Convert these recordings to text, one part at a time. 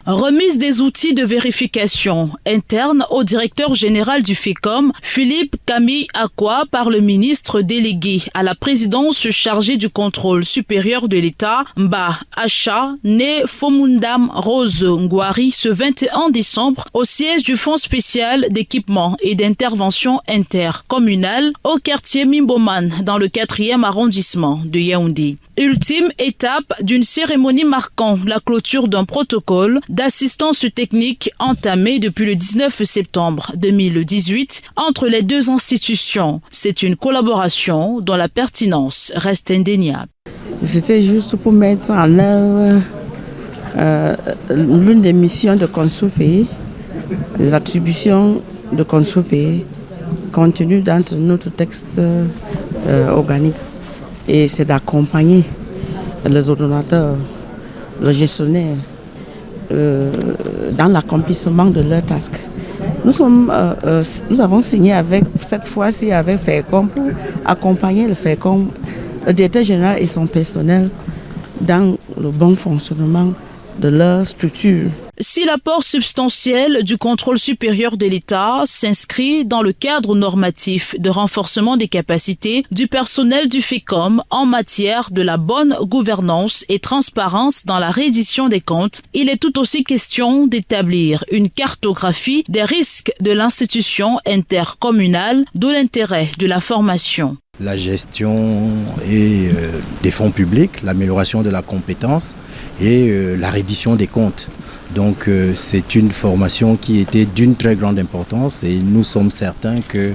Remise des outils de vérification interne au directeur général du FECOM, Philippe Camille Akwa, par le ministre délégué à la présidence chargé du contrôle supérieur de l'État, Mba Acha, né Fomundam Rose Ngwari, ce 21 décembre au siège du Fonds spécial d'équipement et d'intervention intercommunale au quartier Mimboman dans le 4e arrondissement de Yaoundé. Ultime étape d'une cérémonie marquant la clôture d'un protocole d'assistance technique entamé depuis le 19 septembre 2018 entre les deux institutions. C'est une collaboration dont la pertinence reste indéniable. C'était juste pour mettre en œuvre l'une des missions de Consopé, les attributions de Consopé contenues dans notre texte organique. Et c'est d'accompagner les ordonnateurs, les gestionnaires dans l'accomplissement de leurs tasks. Nous avons signé cette fois-ci avec FECOM pour accompagner le FECOM, le directeur général et son personnel dans le bon fonctionnement de leur structure. Si l'apport substantiel du contrôle supérieur de l'État s'inscrit dans le cadre normatif de renforcement des capacités du personnel du FECOM en matière de la bonne gouvernance et transparence dans la reddition des comptes, il est tout aussi question d'établir une cartographie des risques de l'institution intercommunale, d'où l'intérêt de la formation. La gestion des fonds publics, l'amélioration de la compétence et la reddition des comptes. Donc c'est une formation qui était d'une très grande importance et nous sommes certains que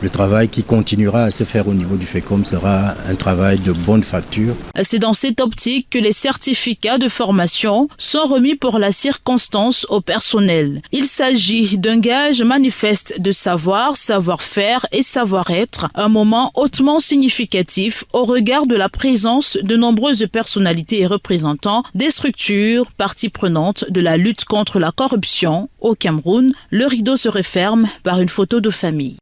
le travail qui continuera à se faire au niveau du FECOM sera un travail de bonne facture. C'est dans cette optique que les certificats de formation sont remis pour la circonstance au personnel. Il s'agit d'un gage manifeste de savoir, savoir-faire et savoir-être, un moment hautement significatif au regard de la présence de nombreuses personnalités et représentants des structures parties prenantes de la lutte contre la corruption au Cameroun. Le rideau se referme par une photo de famille.